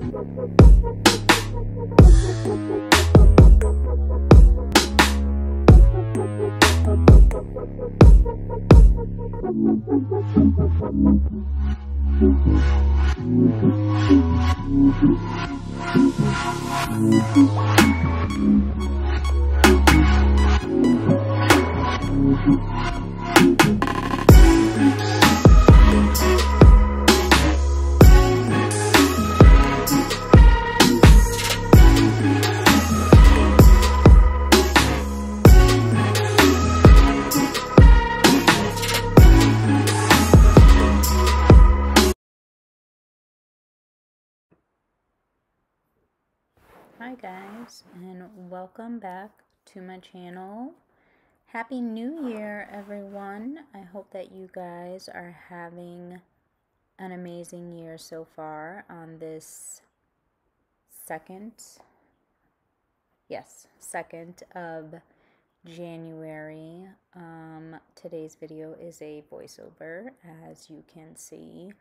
Hi guys, and welcome back to my channel. Happy New Year, everyone. I hope that you guys are having an amazing year so far on this second of January. Today's video is a voiceover, as you can see.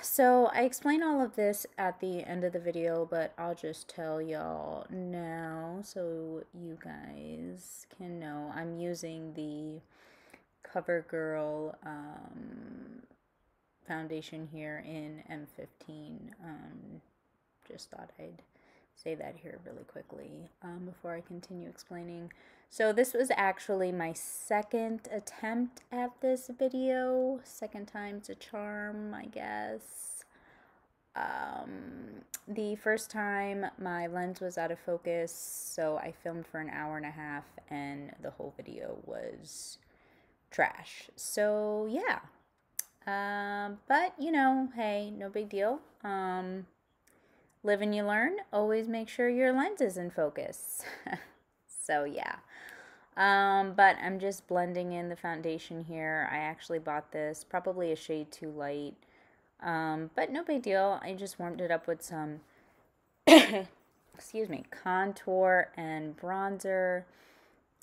So I explain all of this at the end of the video, but I'll just tell y'all now so you guys can know. I'm using the COVERGIRL foundation here in M15. Just thought I'd say that here really quickly before I continue explaining. So this was actually my second attempt at this video. Second time's a charm, I guess. The first time my lens was out of focus, so I filmed for an hour and a half and the whole video was trash. So yeah. But you know, hey, no big deal. Live and you learn. Always make sure your lens is in focus. So yeah. But I'm just blending in the foundation here. I actually bought this, probably a shade too light. But no big deal. I just warmed it up with some, excuse me, contour and bronzer,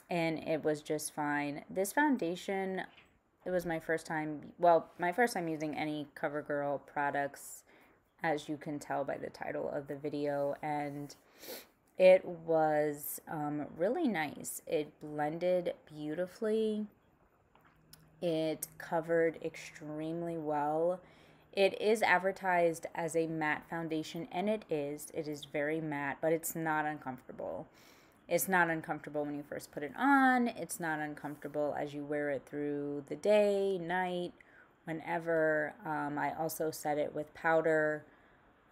and it was just fine. This foundation, it was my first time, well, my first time using any COVERGIRL products, as you can tell by the title of the video, and it was really nice. It blended beautifully. It covered extremely well. It is advertised as a matte foundation, and it is. It is very matte, but it's not uncomfortable. It's not uncomfortable when you first put it on. It's not uncomfortable as you wear it through the day, night, whenever. I also set it with powder.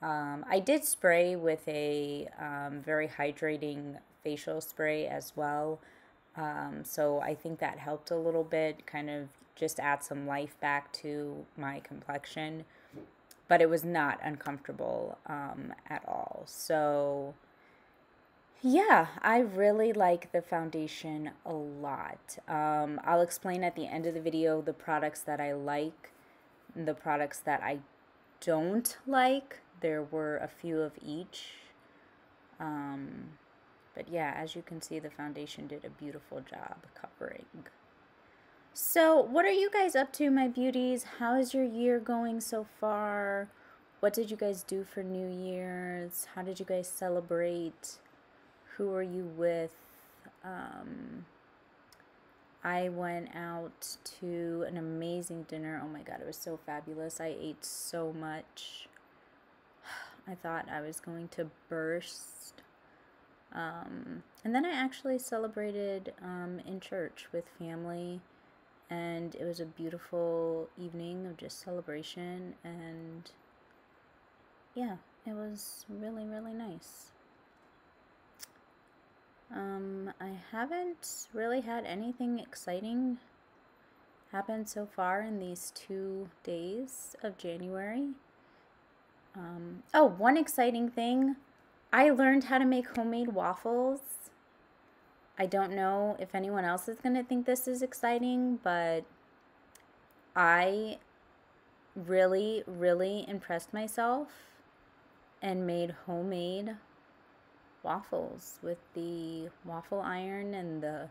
I did spray with a very hydrating facial spray as well. So I think that helped a little bit, kind of just add some life back to my complexion. But it was not uncomfortable at all. So yeah, I really like the foundation a lot. I'll explain at the end of the video the products that I like, and the products that I don't like. There were a few of each. But yeah, as you can see, the foundation did a beautiful job covering. So what are you guys up to, my beauties? How is your year going so far? What did you guys do for New Year's? How did you guys celebrate? Who are you with? I went out to an amazing dinner. Oh my God, it was so fabulous. I ate so much. I thought I was going to burst. And then I actually celebrated in church with family, and it was a beautiful evening of just celebration, and yeah, it was really, really nice. I haven't really had anything exciting happen so far in these 2 days of January. Oh, one exciting thing. I learned how to make homemade waffles. I don't know if anyone else is going to think this is exciting, but I really, really impressed myself and made homemade waffles with the waffle iron and the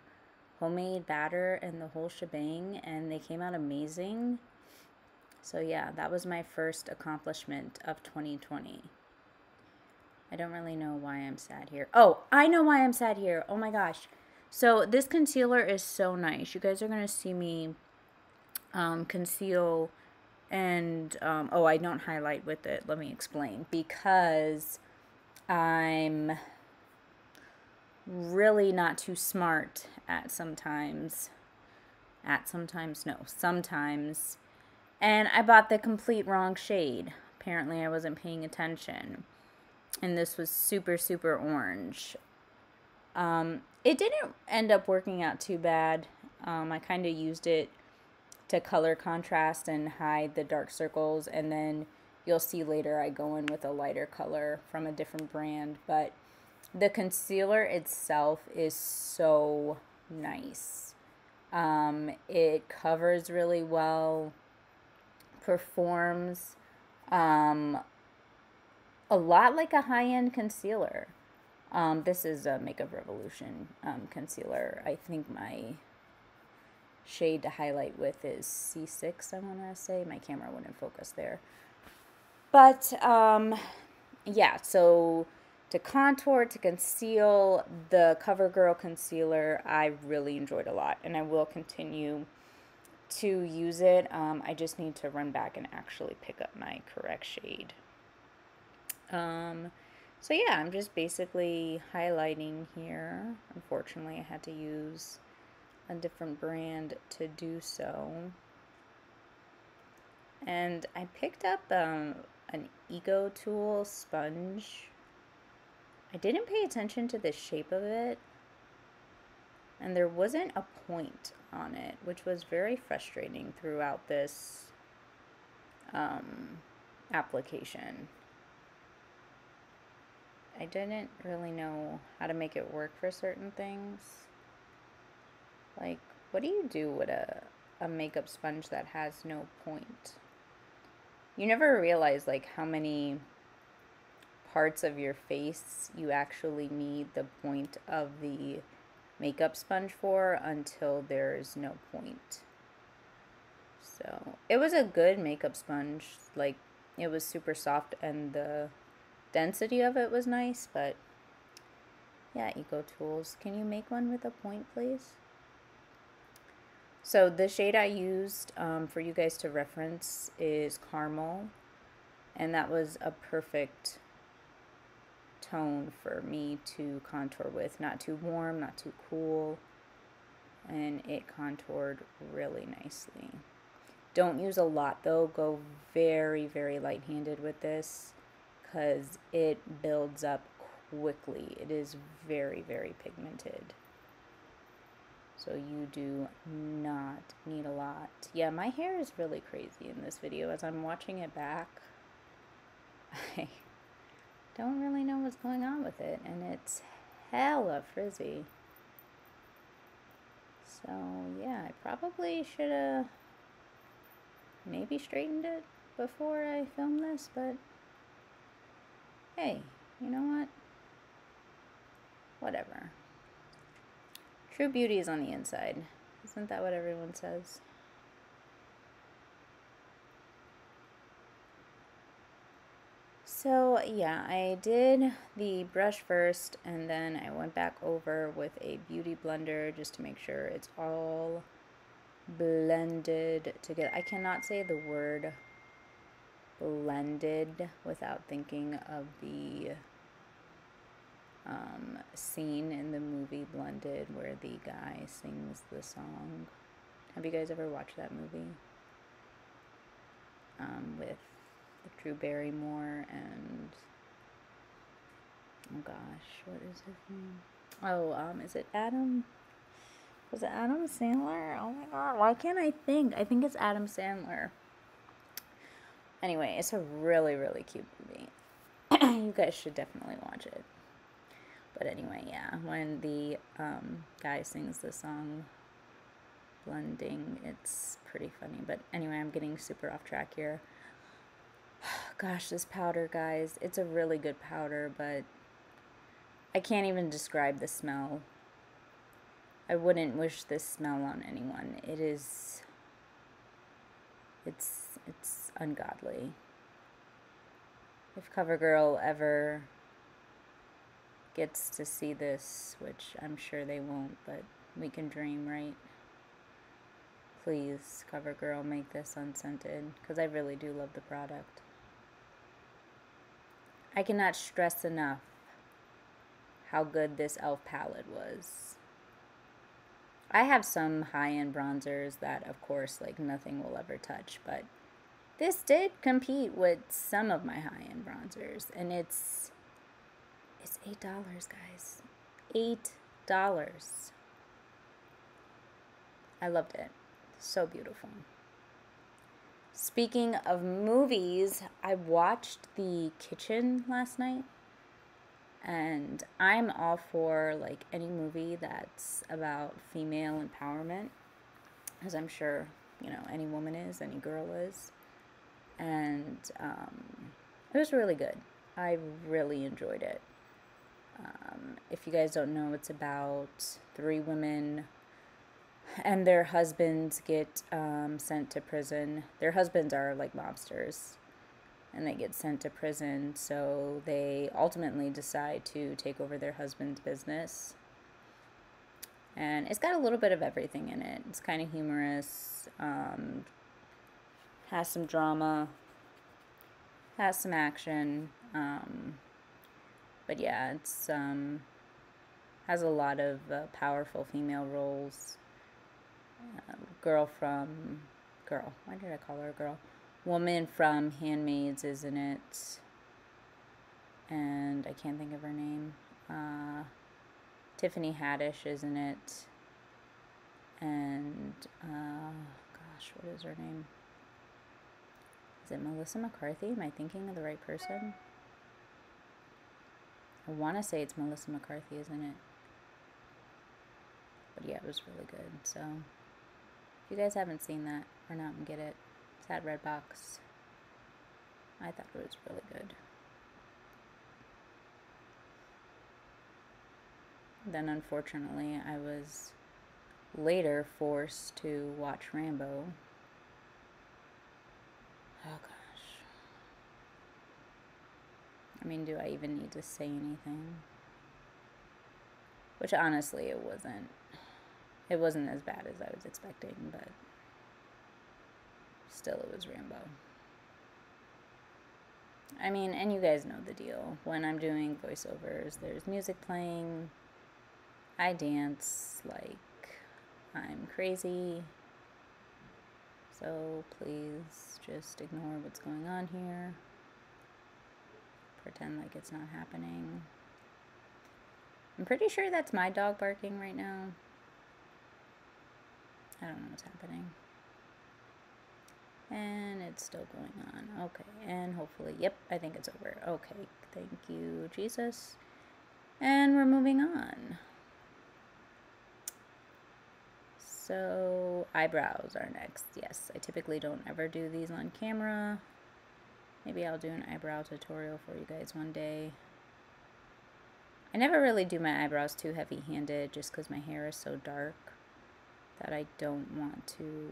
homemade batter and the whole shebang, and they came out amazing. So yeah, that was my first accomplishment of 2020. I don't really know why I'm sad here. Oh, I know why I'm sad here. Oh my gosh. So this concealer is so nice. You guys are going to see me conceal and, oh, I don't highlight with it. Let me explain. Because I'm really not too smart sometimes. And I bought the complete wrong shade. Apparently I wasn't paying attention. And this was super, super orange. It didn't end up working out too bad. I kind of used it to color contrast and hide the dark circles, and then you'll see later I go in with a lighter color from a different brand. But the concealer itself is so nice. It covers really well, performs a lot like a high-end concealer. This is a Makeup Revolution concealer. I think my shade to highlight with is C6, I want to say. My camera wouldn't focus there. But, yeah, so to contour, to conceal, the CoverGirl concealer, I really enjoyed a lot. And I will continue to use it. I just need to run back and actually pick up my correct shade. So yeah, I'm just basically highlighting here. Unfortunately, I had to use a different brand to do so. And I picked up an Eco Tool sponge. I didn't pay attention to the shape of it, and there wasn't a point on it, which was very frustrating throughout this application. I didn't really know how to make it work for certain things. Like, what do you do with a makeup sponge that has no point? You never realize, like, how many parts of your face you actually need the point of the makeup sponge for until there's no point. So, it was a good makeup sponge. Like, it was super soft and the density of it was nice, but yeah, Eco Tools. Can you make one with a point, please? So the shade I used for you guys to reference is Caramel, and that was a perfect tone for me to contour with. Not too warm, not too cool, and it contoured really nicely. Don't use a lot though. Go very, very light-handed with this because it builds up quickly. It is very, very pigmented. So you do not need a lot. Yeah, my hair is really crazy in this video. As I'm watching it back, I don't really know what's going on with it. And it's hella frizzy. So yeah, I probably should have maybe straightened it before I filmed this. But hey, you know what? Whatever. True beauty is on the inside. Isn't that what everyone says? So yeah, I did the brush first, and then I went back over with a beauty blender just to make sure it's all blended together. I cannot say the word blended without thinking of the scene in the movie Blended where the guy sings the song. Have you guys ever watched that movie? With Drew Barrymore and, oh gosh, what is his name? Oh, is it Adam? Was it Adam Sandler? Oh my god, why can't I think? I think it's Adam Sandler. Anyway, it's a really, really cute movie. You guys should definitely watch it. But anyway, yeah, when the guy sings the song Blending, it's pretty funny. But anyway, I'm getting super off track here. Gosh, this powder, guys, it's a really good powder, but I can't even describe the smell. I wouldn't wish this smell on anyone. It is It's ungodly. If CoverGirl ever gets to see this, which I'm sure they won't, but we can dream, right? Please, CoverGirl, make this unscented, because I really do love the product. I cannot stress enough how good this e.l.f. palette was. I have some high-end bronzers that, of course, like nothing will ever touch, but this did compete with some of my high-end bronzers, and it's $8, guys. $8. I loved it. So beautiful. Speaking of movies, I watched The Kitchen last night, and I'm all for like any movie that's about female empowerment, as I'm sure, you know, any woman is, any girl is. And it was really good. I really enjoyed it. If you guys don't know, it's about 3 women and their husbands get sent to prison. Their husbands are like mobsters, and they get sent to prison, so they ultimately decide to take over their husband's business. And it's got a little bit of everything in it. It's kind of humorous, has some drama, has some action, but yeah, it's has a lot of powerful female roles. Why did I call her a girl? Woman from Handmaids is in it, and I can't think of her name. Tiffany Haddish is in it, and gosh, what is her name? Is it Melissa McCarthy? Am I thinking of the right person? I want to say it's Melissa McCarthy, isn't it? But yeah, it was really good. So if you guys haven't seen that, run out and get it. It's at Redbox. I thought it was really good. Then unfortunately, I was later forced to watch Rambo. Oh gosh. I mean, do I even need to say anything? Which honestly, it wasn't. It wasn't as bad as I was expecting, but still, it was Rambo. I mean, and you guys know the deal. When I'm doing voiceovers, there's music playing. I dance like I'm crazy. So please just ignore what's going on here. Pretend like it's not happening. I'm pretty sure that's my dog barking right now. I don't know what's happening. And it's still going on. Okay, and hopefully, yep, I think it's over. Okay, thank you, Jesus. And we're moving on. So, eyebrows are next. Yes, I typically don't ever do these on camera. Maybe I'll do an eyebrow tutorial for you guys one day. I never really do my eyebrows too heavy-handed just because my hair is so dark that I don't want to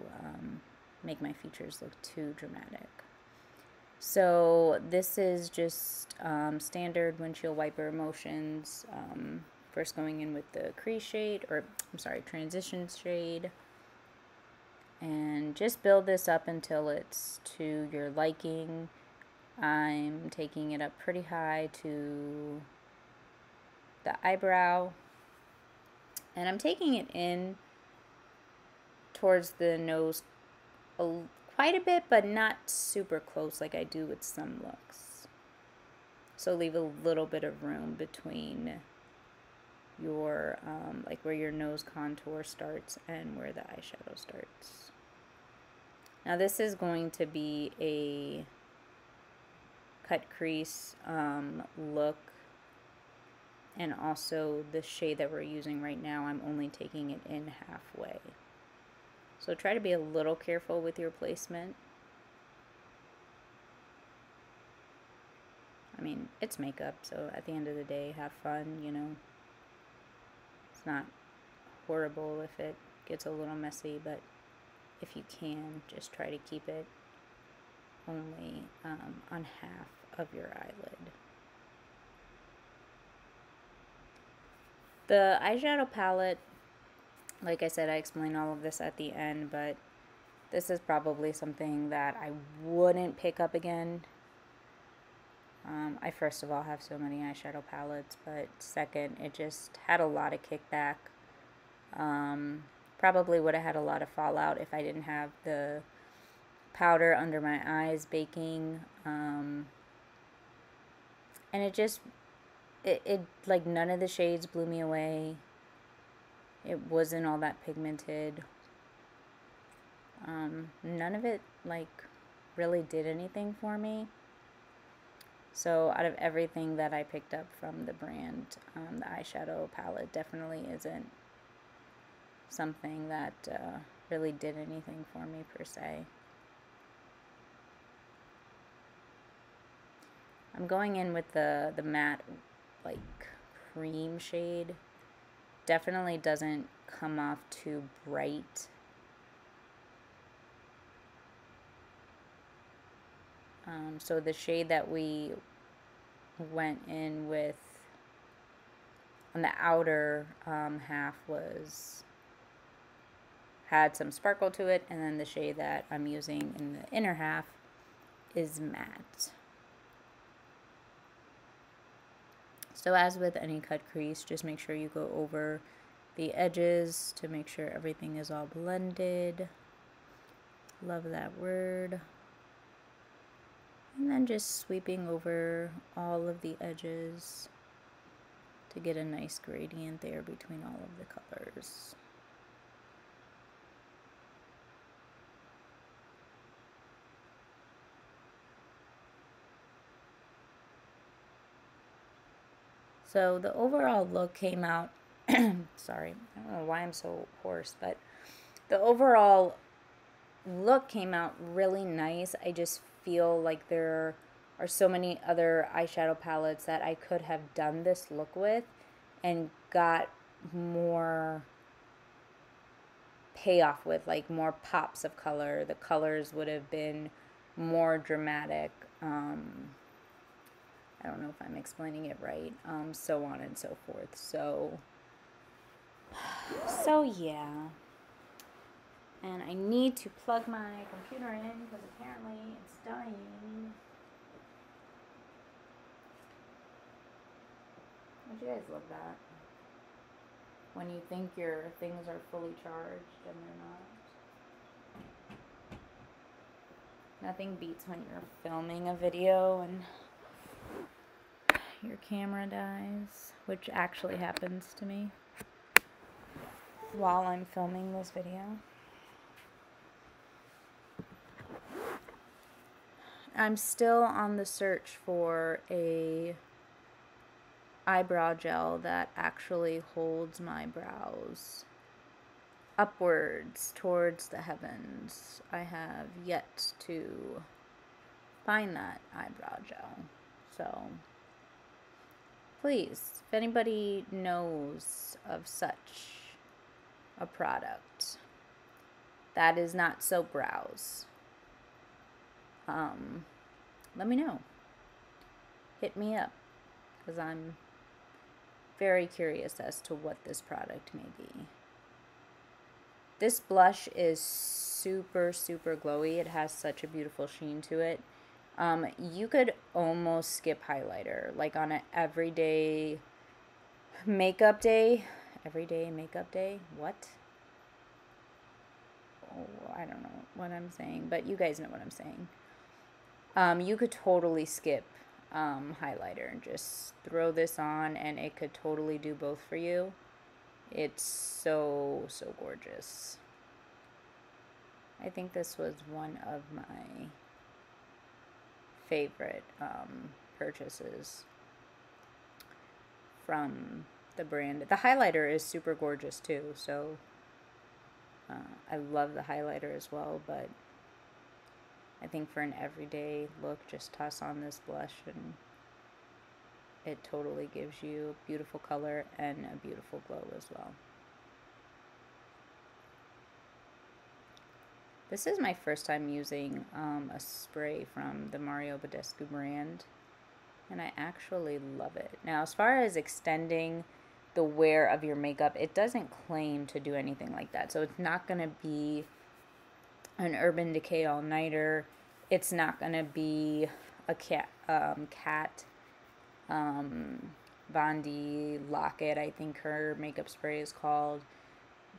make my features look too dramatic. So this is just standard windshield wiper motions. First going in with the crease shade, or I'm sorry, transition shade. And just build this up until it's to your liking. I'm taking it up pretty high to the eyebrow. And I'm taking it in towards the nose quite a bit, but not super close like I do with some looks. So leave a little bit of room between your, like where your nose contour starts and where the eyeshadow starts. Now this is going to be a cut crease look, and also the shade that we're using right now, I'm only taking it in halfway. So try to be a little careful with your placement. I mean, it's makeup, so at the end of the day, have fun, you know. It's not horrible if it gets a little messy, but if you can, just try to keep it only on half of your eyelid. The eyeshadow palette, like I said, I explained all of this at the end, but this is probably something that I wouldn't pick up again. I first of all have so many eyeshadow palettes, but second, it just had a lot of kickback. Probably would have had a lot of fallout if I didn't have the powder under my eyes baking. And it just, it like none of the shades blew me away. It wasn't all that pigmented. None of it like really did anything for me. So out of everything that I picked up from the brand, the eyeshadow palette definitely isn't something that really did anything for me per se. I'm going in with the matte like cream shade. Definitely doesn't come off too bright. So the shade that we went in with on the outer half had some sparkle to it, and then the shade that I'm using in the inner half is matte. So as with any cut crease, just make sure you go over the edges to make sure everything is all blended. Love that word. And then just sweeping over all of the edges to get a nice gradient there between all of the colors. So the overall look came out, sorry, I don't know why I'm so hoarse, but the overall look came out really nice. I just feel like there are so many other eyeshadow palettes that I could have done this look with and got more payoff with, like more pops of color. The colors would have been more dramatic. I don't know if I'm explaining it right. So on and so forth. So yeah. And I need to plug my computer in because apparently it's dying. Don't you guys love that? When you think your things are fully charged and they're not. Nothing beats when you're filming a video and your camera dies, which actually happens to me while I'm filming this video. I'm still on the search for a eyebrow gel that actually holds my brows upwards towards the heavens. I have yet to find that eyebrow gel. So please, if anybody knows of such a product that is not soap brows, let me know. Hit me up, because I'm very curious as to what this product may be. This blush is super, super glowy. It has such a beautiful sheen to it. You could almost skip highlighter, like on an everyday makeup day. Everyday makeup day? What? Oh, I don't know what I'm saying, but you guys know what I'm saying. You could totally skip highlighter and just throw this on, and it could totally do both for you. It's so, so gorgeous. I think this was one of my favorite purchases from the brand. The highlighter is super gorgeous too, so I love the highlighter as well, but I think for an everyday look, just toss on this blush and it totally gives you a beautiful color and a beautiful glow as well. This is my first time using a spray from the Mario Badescu brand, and I actually love it. Now, as far as extending the wear of your makeup, it doesn't claim to do anything like that. So it's not going to be an Urban Decay all-nighter. It's not going to be a cat Bondi Locket, I think her makeup spray is called.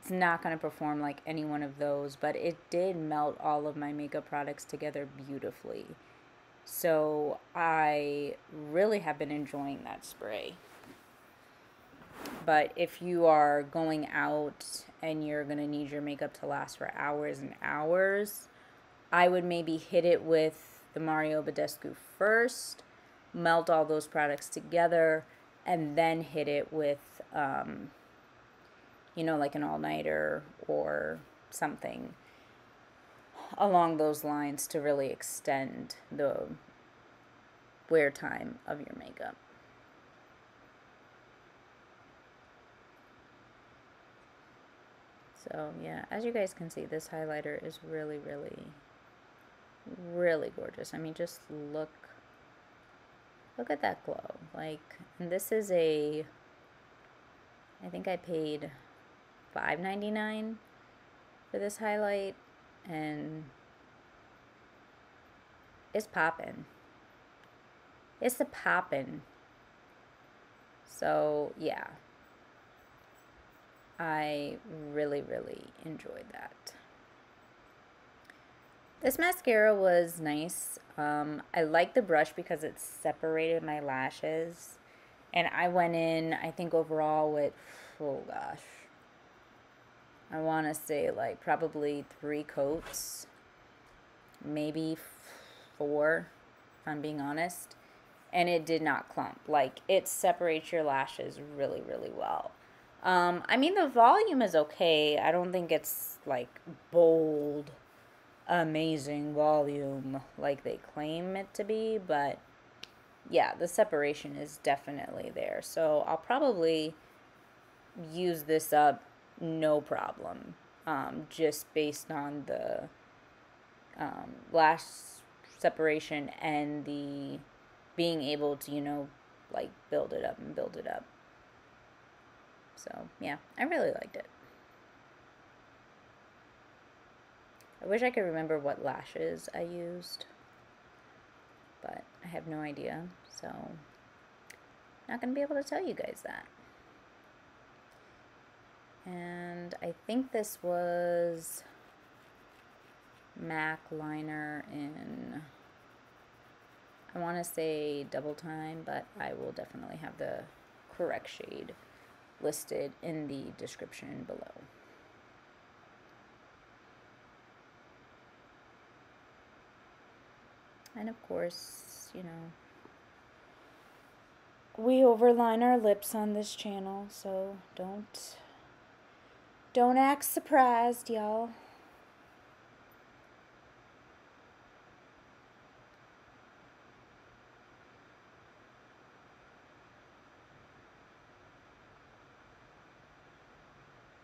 It's not going to perform like any one of those, but it did melt all of my makeup products together beautifully. So I really have been enjoying that spray. But if you are going out and you're going to need your makeup to last for hours and hours, I would maybe hit it with the Mario Badescu first, melt all those products together, and then hit it with, you know, like an all-nighter or something along those lines to really extend the wear time of your makeup. So yeah, as you guys can see, this highlighter is really, really, really gorgeous. I mean, just look at that glow. Like, and this is I think I paid $5.99 for this highlight, and it's poppin'. It's the poppin'. So yeah, I really, really enjoyed that. This mascara was nice. I like the brush because it separated my lashes. And I went in, I think overall with, oh gosh, I want to say like probably 3 coats, maybe 4, if I'm being honest. And it did not clump. Like, it separates your lashes really, really well. I mean, the volume is okay. I don't think it's like bold, amazing volume like they claim it to be, but yeah, the separation is definitely there. So I'll probably use this up no problem, just based on the lash separation and the being able to, you know, like build it up and build it up. So yeah, I really liked it. I wish I could remember what lashes I used, but I have no idea, so not going to be able to tell you guys that. And I think this was MAC liner in, I want to say Double Time, but I will definitely have the correct shade listed in the description below. And of course, you know, we overline our lips on this channel, so don't act surprised, y'all.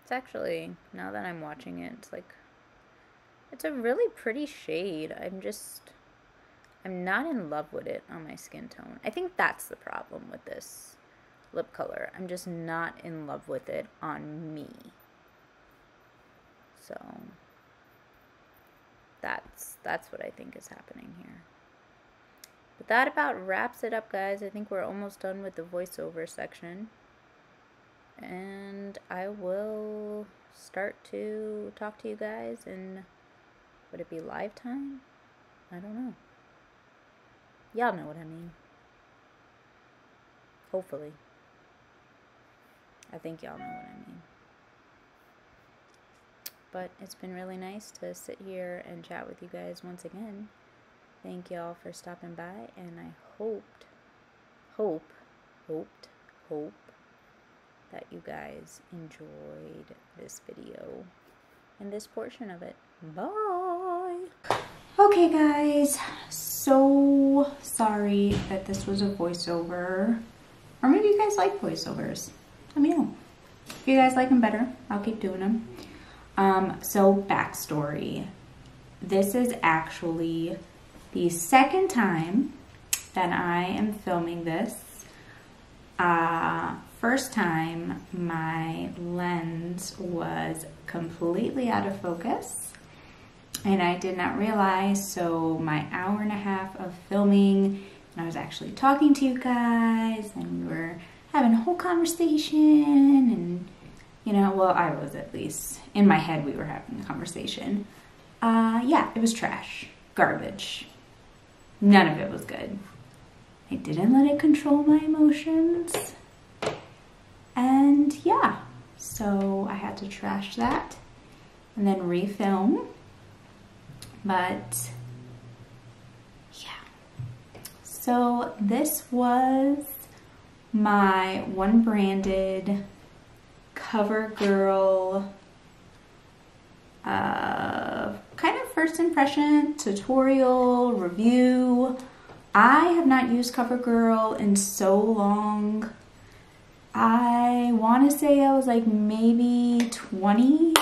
It's actually, now that I'm watching it, it's like, it's a really pretty shade. I'm not in love with it on my skin tone. I think that's the problem with this lip color. I'm just not in love with it on me. So that's what I think is happening here. But that about wraps it up, guys. I think we're almost done with the voiceover section. And I will start to talk to you guys in, would it be live time? I don't know. Y'all know what I mean. Hopefully. I think y'all know what I mean. But it's been really nice to sit here and chat with you guys once again. Thank y'all for stopping by, and I hoped that you guys enjoyed this video and this portion of it. Bye! Okay guys, so sorry that this was a voiceover, or maybe you guys like voiceovers. Let me know. If you guys like them better, I'll keep doing them. So backstory. this is actually the second time that I am filming this. First time my lens was completely out of focus and I did not realize, so my hour and a half of filming, and I was actually talking to you guys and we were having a whole conversation, and you know, well, I was, at least in my head we were having a conversation. Yeah, it was trash, garbage. None of it was good. I didn't let it control my emotions. And yeah, so I had to trash that and then refilm. But yeah, so this was my one branded COVERGIRL kind of first impression tutorial review. I have not used COVERGIRL in so long. I want to say I was like maybe 20,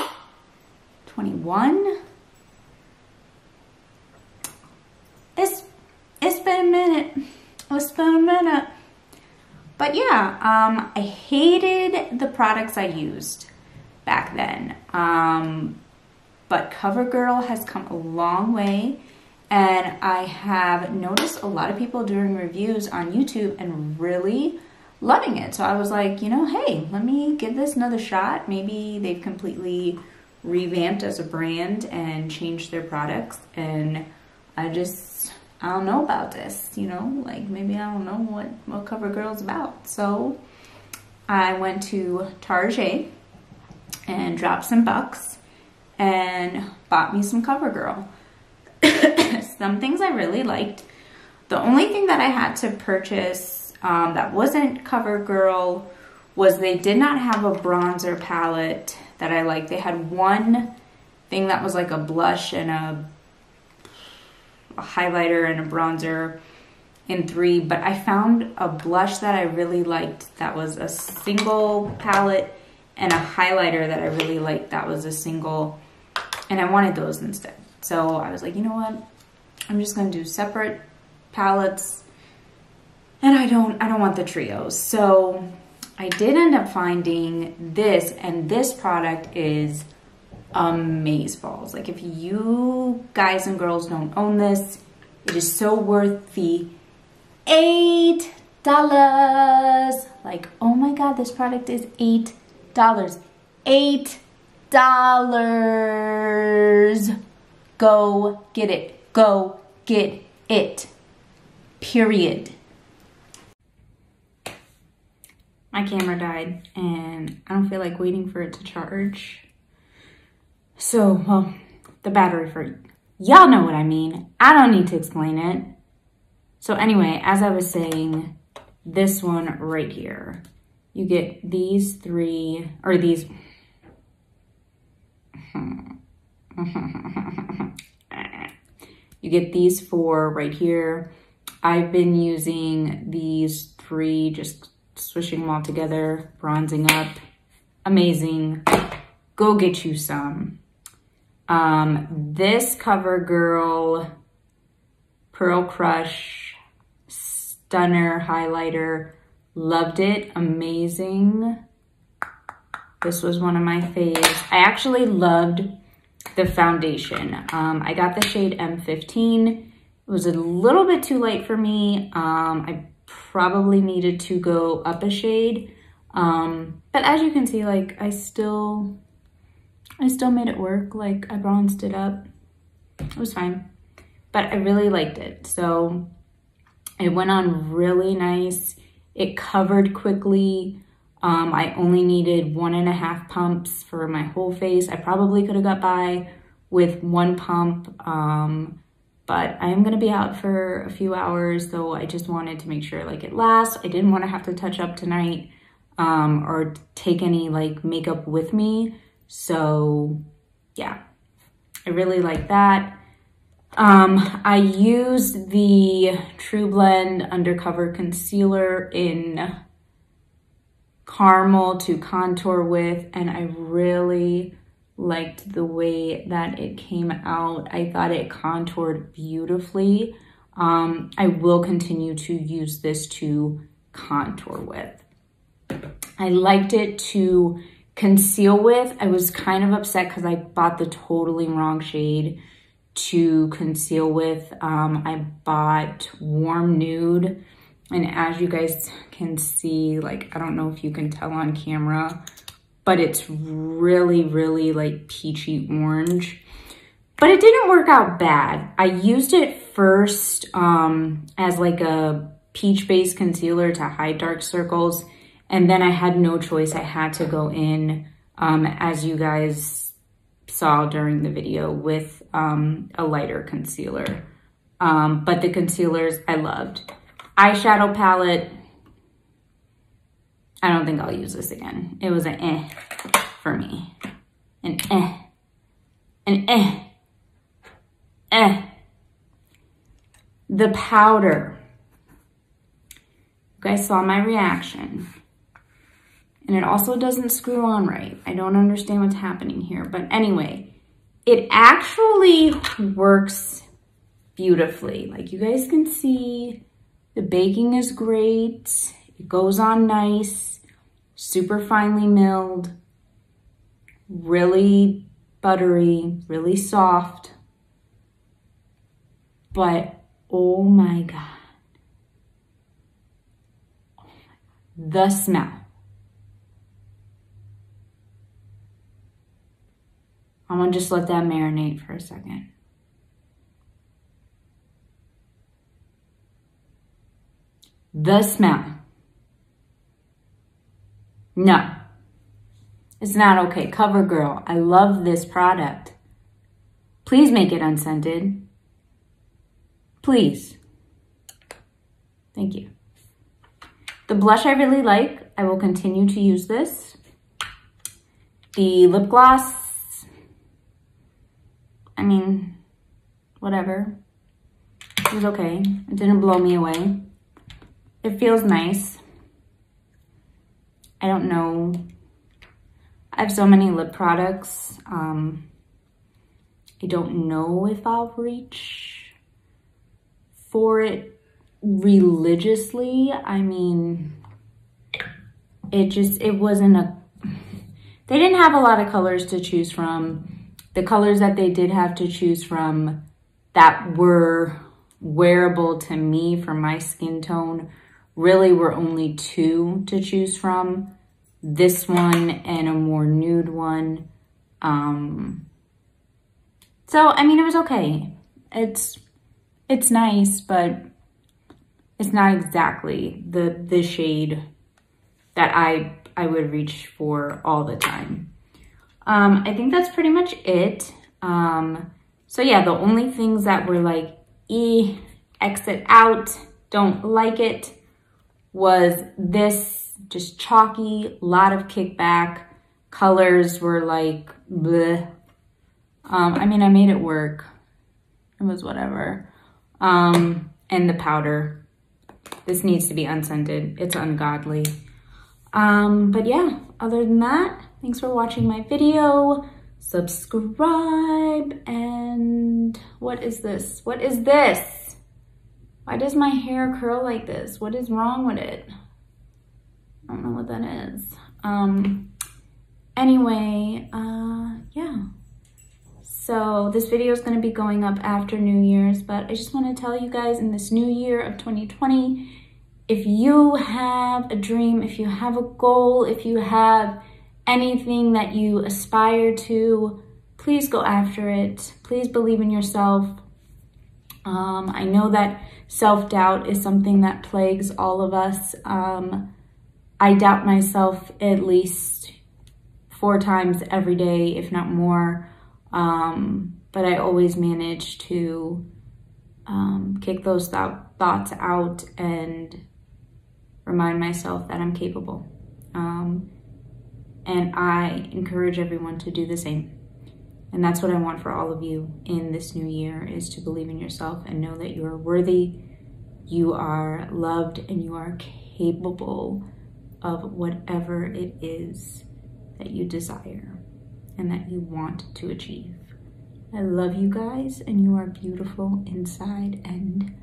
21. It's been a minute. It's been a minute. But yeah, I hated the products I used back then. But COVERGIRL has come a long way, and I have noticed a lot of people doing reviews on YouTube and really loving it. So I was like, you know, hey, let me give this another shot. Maybe they've completely revamped as a brand and changed their products, and I don't know about this, you know, like maybe I don't know what COVERGIRL's about. So I went to Target and dropped some bucks and bought me some COVERGIRL. Some things I really liked. The only thing that I had to purchase that wasn't COVERGIRL was they did not have a bronzer palette that I liked. They had one thing that was like a blush and a highlighter and a bronzer in 3, but I found a blush that I really liked that was a single palette and a highlighter that I really liked that was a single, and I wanted those instead. So I was like, you know what, I'm just gonna do separate palettes, and I don't want the trios. So I did end up finding this, and this product is amazeballs. Like, if you guys and girls don't own this, it is so worth the $8. Like, oh my god, this product is $8. $8. Go get it. Go get it. Period. My camera died and I don't feel like waiting for it to charge. So, well, the battery for y'all know what I mean. I don't need to explain it. So anyway, as I was saying, this one right here, you get these 3, or these, you get these 4 right here. I've been using these 3, just swishing them all together, bronzing up. Amazing. Go get you some. This COVERGIRL Pearl Crush Stunner Highlighter, loved it. Amazing. This was one of my faves. I actually loved the foundation. I got the shade M15. It was a little bit too light for me. I probably needed to go up a shade. But as you can see, like, I still made it work. Like, I bronzed it up. It was fine. But I really liked it. So it went on really nice. It covered quickly. I only needed 1.5 pumps for my whole face. I probably could have got by with 1 pump. But I am going to be out for a few hours, so I just wanted to make sure like it lasts. I didn't want to have to touch up tonight or take any like makeup with me. So yeah, I really like that. I used the True Blend Undercover Concealer in Caramel to contour with, and I really liked the way that it came out. I thought it contoured beautifully. I will continue to use this to contour with. I liked it to conceal with. I was kind of upset because I bought the totally wrong shade to conceal with. I bought Warm Nude, and as you guys can see, like, I don't know if you can tell on camera, but it's really, really like peachy orange. But it didn't work out bad. I used it first as like a peach-based concealer to hide dark circles, and then I had no choice. I had to go in, as you guys saw during the video, with a lighter concealer. But the concealers I loved. Eyeshadow palette, I don't think I'll use this again. It was an eh for me. An eh. An eh. Eh. The powder. You guys saw my reaction. And it also doesn't screw on right. I don't understand what's happening here. But anyway, it actually works beautifully. Like you guys can see, the baking is great. It goes on nice, super finely milled, really buttery, really soft. But oh my God. The smell. I'm gonna just let that marinate for a second. The smell. No, it's not okay. CoverGirl, I love this product. Please make it unscented. Please. Thank you. The blush I really like. I will continue to use this. The lip gloss, I mean, whatever. It was okay. It didn't blow me away. It feels nice. I don't know. I have so many lip products. I don't know if I'll reach for it religiously. I mean, it wasn't a, they didn't have a lot of colors to choose from. The colors that they did have to choose from that were wearable to me for my skin tone really were only two to choose from. This one and a more nude one. So, I mean, it was okay. It's nice, but it's not exactly the shade that I would reach for all the time. I think that's pretty much it. So yeah, the only things that were like, exit out, don't like it, was this, just chalky, lot of kickback. Colors were like, bleh. I mean, I made it work. It was whatever. And the powder. This needs to be unscented. It's ungodly. But yeah, other than that, thanks for watching my video. Subscribe, and what is this? What is this? Why does my hair curl like this? What is wrong with it? I don't know what that is. Anyway, yeah. So this video is going to be going up after New Year's, but I just want to tell you guys, in this new year of 2020, if you have a dream, if you have a goal, if you have anything that you aspire to, please go after it. Please believe in yourself. I know that self-doubt is something that plagues all of us. I doubt myself at least 4 times every day, if not more. But I always manage to kick those thoughts out and remind myself that I'm capable. And I encourage everyone to do the same. And that's what I want for all of you in this new year, is to believe in yourself and know that you are worthy, you are loved, and you are capable of whatever it is that you desire. and that you want to achieve. I love you guys, and you are beautiful inside and